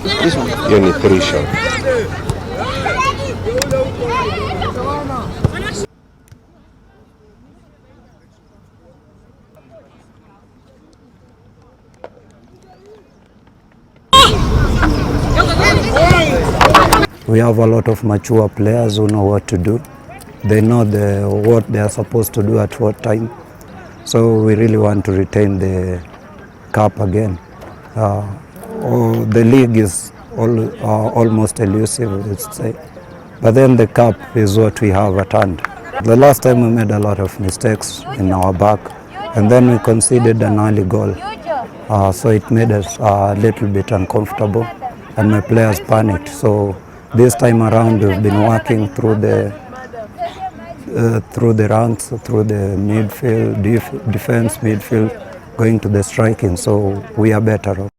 This one? Hiyo ni 3 shot. We have a lot of mature players who know what to do. They know what they are supposed to do at what time. So we really want to retain the cup again. The league is almost elusive, let's say. But then the cup is what we have at hand. The last time we made a lot of mistakes in our back, and then we conceded an early goal. So it made us a little bit uncomfortable, and my players panicked. So this time around, we've been working through the ranks, through the midfield, defense, midfield, going to the striking. So we are better off.